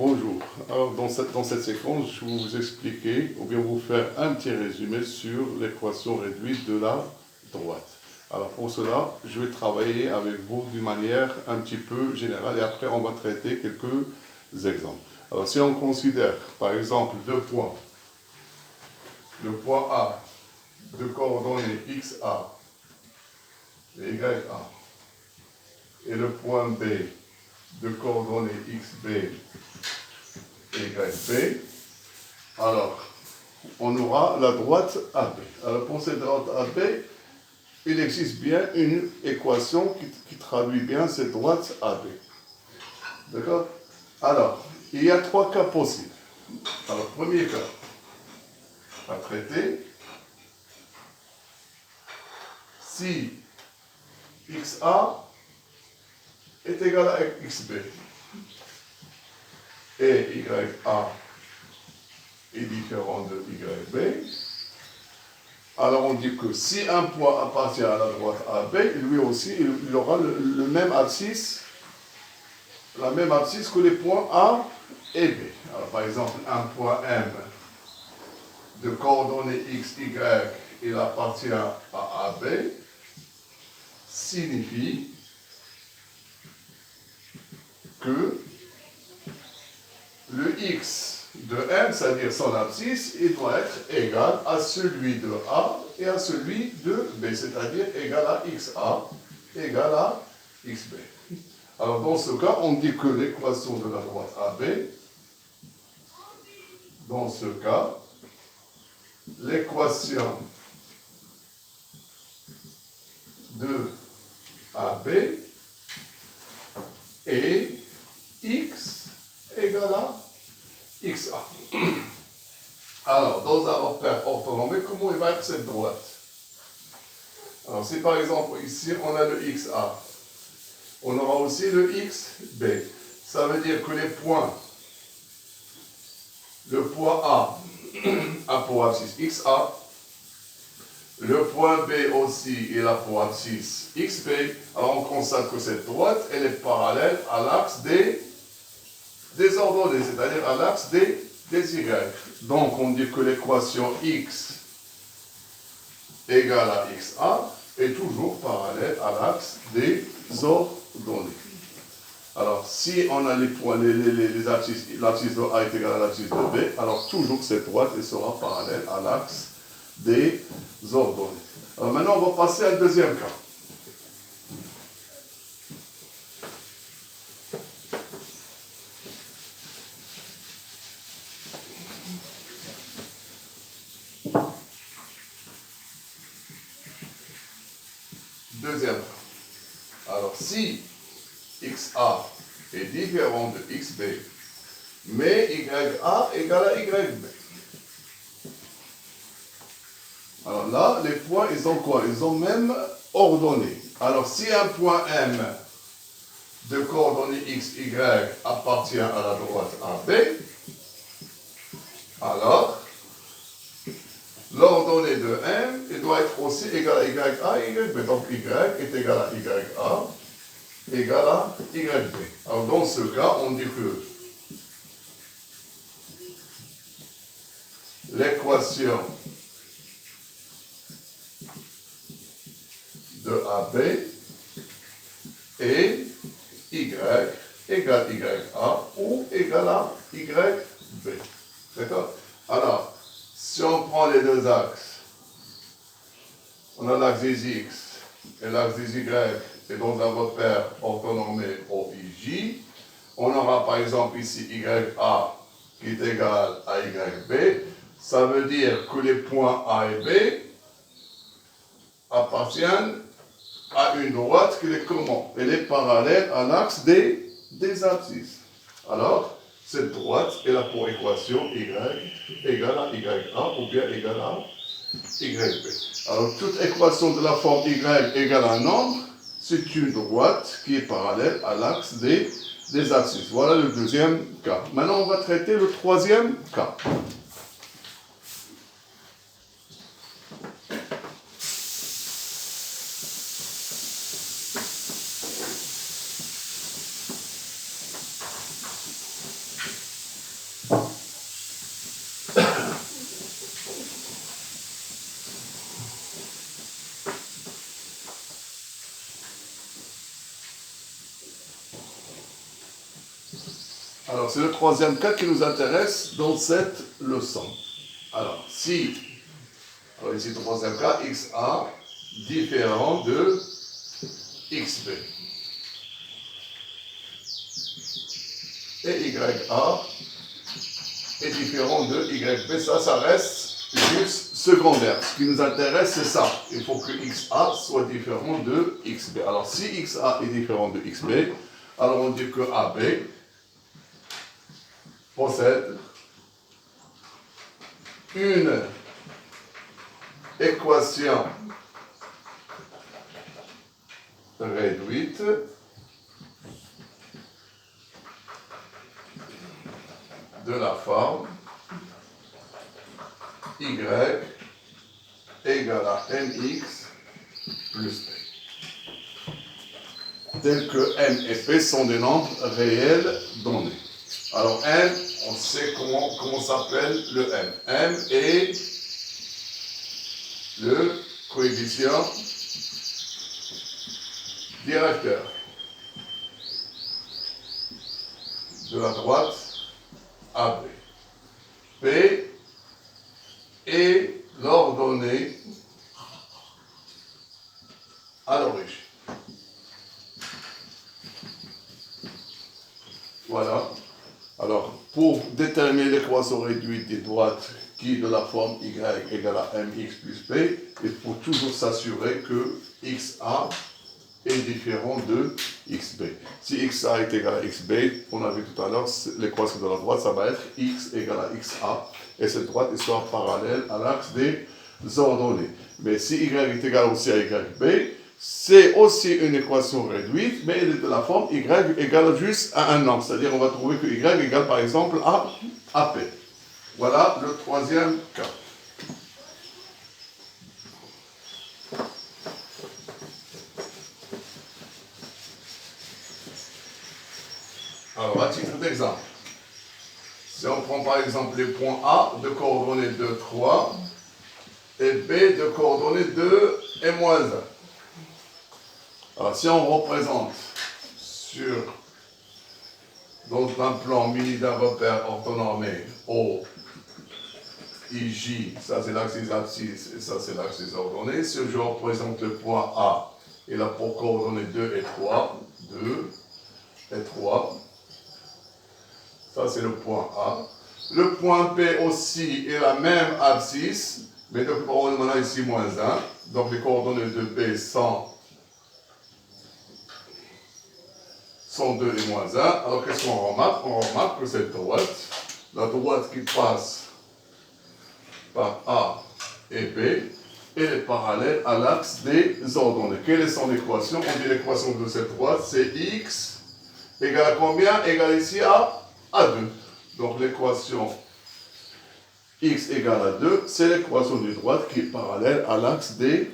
Bonjour. Alors, dans cette séquence, je vais vous expliquer ou bien vous faire un petit résumé sur l'équation réduite de la droite. Alors, pour cela, je vais travailler avec vous d'une manière un petit peu générale et après, on va traiter quelques exemples. Alors, si on considère, par exemple, deux points, le point A de coordonnées XA et YA et le point B de coordonnées XB et YB, alors on aura la droite AB. Alors pour cette droite AB, il existe bien une équation qui traduit bien cette droite AB. D'accord? Alors, il y a trois cas possibles. Alors, premier cas à traiter, si XA est égal à XB et YA est différent de YB, alors on dit que si un point appartient à la droite AB, lui aussi, il aura le même abscisse, la même abscisse que les points A et B. Alors par exemple, un point M de coordonnées X, Y, il appartient à AB, signifie que le X de M, c'est-à-dire son abscisse, il doit être égal à celui de A et à celui de B, c'est-à-dire égal à XA, égal à XB. Alors dans ce cas, on dit que l'équation de la droite AB, dans ce cas, l'équation de AB est X égale à XA. Alors, dans un repère orthonormé, comment il va être cette droite? Alors, si par exemple, ici, on a le XA, on aura aussi le XB. Ça veut dire que les points, le point A a pour abscisse XA, le point B aussi, il a pour abscisse XB. Alors, on constate que cette droite, elle est parallèle à l'axe des ordonnées, c'est-à-dire à l'axe des Y. Donc, on dit que l'équation X égale à XA est toujours parallèle à l'axe des ordonnées. Alors, si on a les points, les abscisses, l'abscisse de A est égale à l'abscisse de B, alors toujours cette droite elle sera parallèle à l'axe des ordonnées. Alors maintenant, on va passer à un deuxième cas. Deuxième cas. Alors, si XA est différent de XB, mais YA égale à YB. Alors là, les points, ils ont quoi? Ils ont même ordonnées. Alors, si un point M de coordonnées X, Y appartient à la droite AB, alors, l'ordonnée de M, il doit être aussi égal à YA et YB. Donc, Y est égal à YA égale à YB. Alors, dans ce cas, on dit que l'équation de AB est Y égale YA ou égale à YB. D'accord? Alors, si on prend les deux axes, on a l'axe des X et l'axe des Y, et dans un repère orthonormé OIJ, on aura par exemple ici YA qui est égal à YB. Ça veut dire que les points A et B appartiennent à une droite qui est comment? Elle est parallèle à l'axe des abscisses. Alors, cette droite, elle a pour équation Y égale à YA ou bien égale à YB. Alors, toute équation de la forme Y égale à un nombre, c'est une droite qui est parallèle à l'axe des abscisses. Voilà le deuxième cas. Maintenant, on va traiter le troisième cas. Alors, c'est le troisième cas qui nous intéresse dans cette leçon. Alors, ici, le troisième cas, XA différent de XB. Et YA est différent de YB. Ça reste juste secondaire. Ce qui nous intéresse, c'est ça. Il faut que XA soit différent de XB. Alors, si XA est différent de XB, alors on dit que AB possède une équation réduite de la forme y égale à mx plus p. Tel que m et p sont des nombres réels donnés. Alors m, on sait comment s'appelle le m. M est le coefficient directeur de la droite AB. P est l'ordonnée à l'origine. Voilà. Alors, pour déterminer l'équation réduite des droites qui est de la forme y égale à mx plus p, il faut toujours s'assurer que xa est différent de xb. Si xa est égal à xb, on a vu tout à l'heure, l'équation de la droite, ça va être x égale à xa, et cette droite est soit parallèle à l'axe des ordonnées. Mais si y est égal aussi à yb, c'est aussi une équation réduite, mais elle est de la forme y égale juste à un nombre. C'est-à-dire on va trouver que y égale par exemple à p. Voilà le troisième cas. Alors, à titre d'exemple, si on prend par exemple les points A de coordonnées 2, 3 et B de coordonnées 2 et moins 1. Alors, si on représente dans un plan muni d'un repère orthonormé O, IJ, ça c'est l'axe des abscisses et ça c'est l'axe des ordonnées. Si je représente le point A, il a pour coordonnées 2 et 3, 2 et 3. Ça c'est le point A. Le point P aussi est la même abscisse, mais donc on a ici moins 1. Donc les coordonnées de P sont 2 et moins 1. Alors qu'est-ce qu'on remarque? On remarque que cette droite, la droite qui passe par A et B, elle est parallèle à l'axe des ordonnées. Quelle est son équation? On dit l'équation de cette droite, c'est x égale à combien? Égale ici à 2. Donc l'équation x égale à 2, c'est l'équation de droite qui est parallèle à l'axe des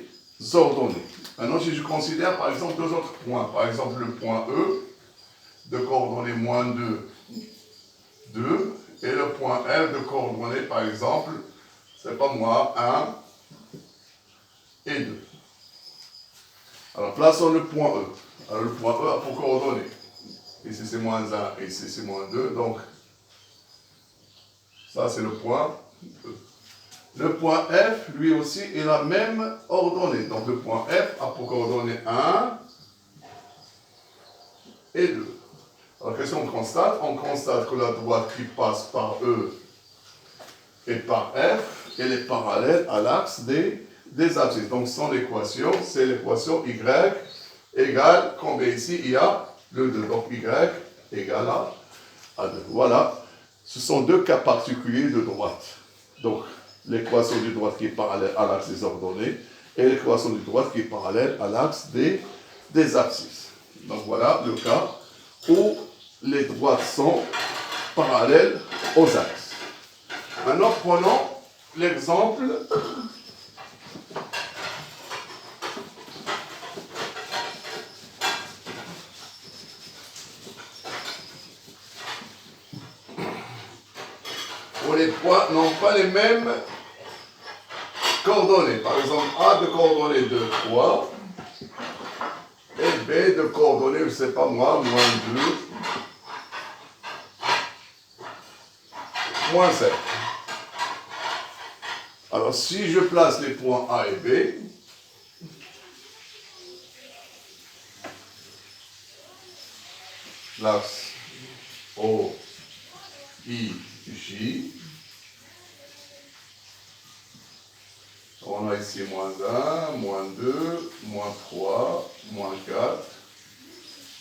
ordonnées. Maintenant, si je considère par exemple deux autres points, par exemple le point E, de coordonnées moins 2, 2, et le point F de coordonnées, par exemple, c'est pas moi, 1 et 2. Alors, plaçons le point E. Alors, le point E a pour coordonnées. Ici, c'est moins 1, ici, c'est moins 2, donc, ça, c'est le point E. Le point F, lui aussi, est la même ordonnée. Donc, le point F a pour coordonnées 1 et 2. Alors, qu'est-ce qu'on constate? On constate que la droite qui passe par E et par F, elle est parallèle à l'axe des abscisses. Donc, son équation, c'est l'équation Y égale, combien ici? Il y a le 2. Donc, Y égale à 2. Voilà. Ce sont deux cas particuliers de droite. Donc, l'équation de droite qui est parallèle à l'axe des ordonnées et l'équation de droite qui est parallèle à l'axe des abscisses. Donc, voilà le cas où les droites sont parallèles aux axes. Maintenant, prenons l'exemple où les points n'ont pas les mêmes coordonnées. Par exemple, A de coordonnées 2, 3 et B de coordonnées, je ne sais pas moi, moins 2 moins 5. Alors, si je place les points A et B, l'axe O, I, J, on a ici moins 1, moins 2, moins 3, moins 4,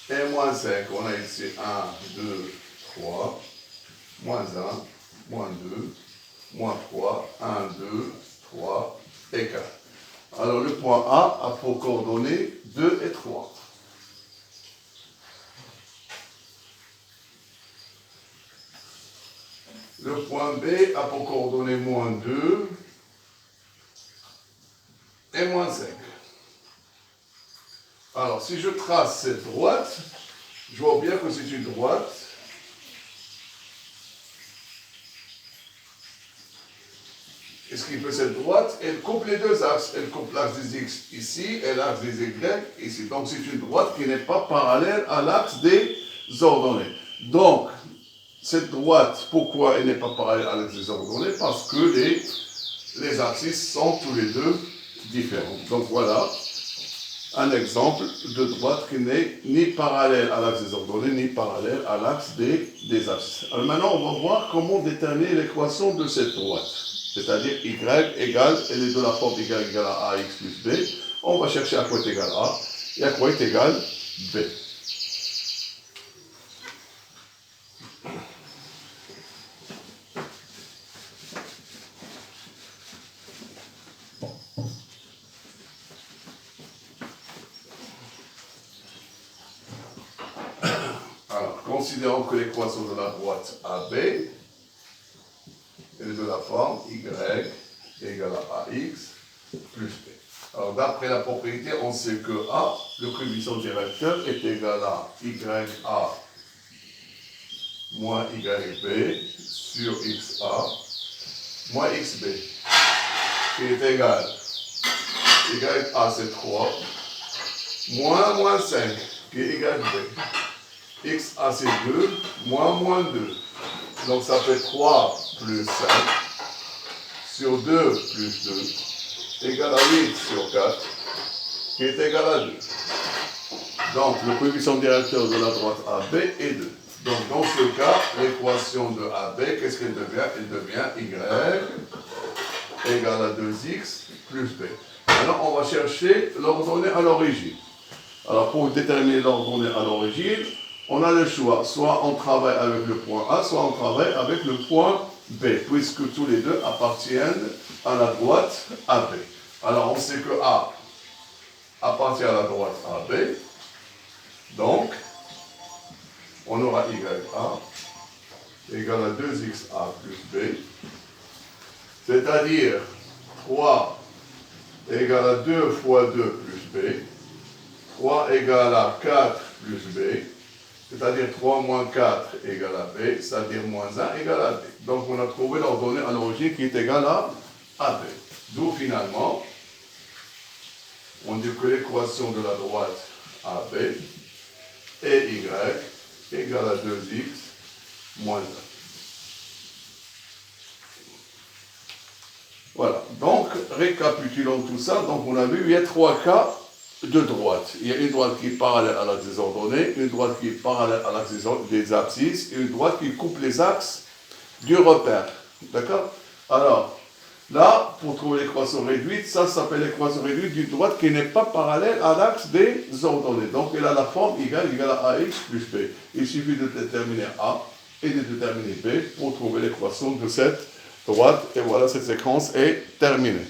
et moins 5. On a ici 1, 2, 3, moins 1, moins 2, moins 3, 1, 2, 3 et 4. Alors le point A a pour coordonnées 2 et 3. Le point B a pour coordonnées moins 2 et moins 5. Alors si je trace cette droite, je vois bien que c'est une droite et ce qui fait cette droite, elle coupe les deux axes. Elle coupe l'axe des X ici et l'axe des Y ici. Donc c'est une droite qui n'est pas parallèle à l'axe des ordonnées. Donc, cette droite, pourquoi elle n'est pas parallèle à l'axe des ordonnées? Parce que les axes sont tous les deux différents. Donc voilà un exemple de droite qui n'est ni parallèle à l'axe des ordonnées, ni parallèle à l'axe des axes. Alors maintenant, on va voir comment déterminer l'équation de cette droite. C'est-à-dire y égale, elle est de la forme y égale à ax plus b. On va chercher à quoi est égal a et à quoi est égal b. Alors, considérons que l'équation de la droite AB est de la forme y égale à ax plus b. Alors, d'après la propriété, on sait que A, le coefficient directeur, est égal à YA moins YB sur XA moins XB, qui est égal YA c'est 3, moins 5, qui est égal B. XA c'est 2, moins 2. Donc ça fait 3 plus 5 sur 2 plus 2 égale à 8 sur 4, qui est égal à 2. Donc le coefficient directeur de la droite AB est 2. Donc dans ce cas, l'équation de AB, qu'est-ce qu'elle devient? Elle devient Y égale à 2x plus B. Maintenant, on va chercher l'ordonnée à l'origine. Alors pour déterminer l'ordonnée à l'origine, on a le choix. Soit on travaille avec le point A, soit on travaille avec le point B, puisque tous les deux appartiennent à la droite AB. Alors on sait que A appartient à la droite AB. Donc, on aura YA égale à 2XA plus B, c'est-à-dire 3 égale à 2 fois 2 plus B, 3 égale à 4 plus B, c'est-à-dire 3 moins 4 égale à B, c'est-à-dire moins 1 égale à B. Donc on a trouvé l'ordonnée à l'origine qui est égale à AB. D'où finalement, on dit que l'équation de la droite AB est Y égale à 2x moins 1. Voilà, donc récapitulons tout ça. Donc on a vu, il y a 3 cas de droite. Il y a une droite qui est parallèle à l'axe des ordonnées, une droite qui est parallèle à l'axe des abscisses, et une droite qui coupe les axes du repère. D'accord? Alors, là, pour trouver l'équation réduite, ça s'appelle l'équation réduite d'une droite qui n'est pas parallèle à l'axe des ordonnées. Donc, elle a la forme y égale à ax plus b. Il suffit de déterminer A et de déterminer B pour trouver l'équation de cette droite. Et voilà, cette séquence est terminée.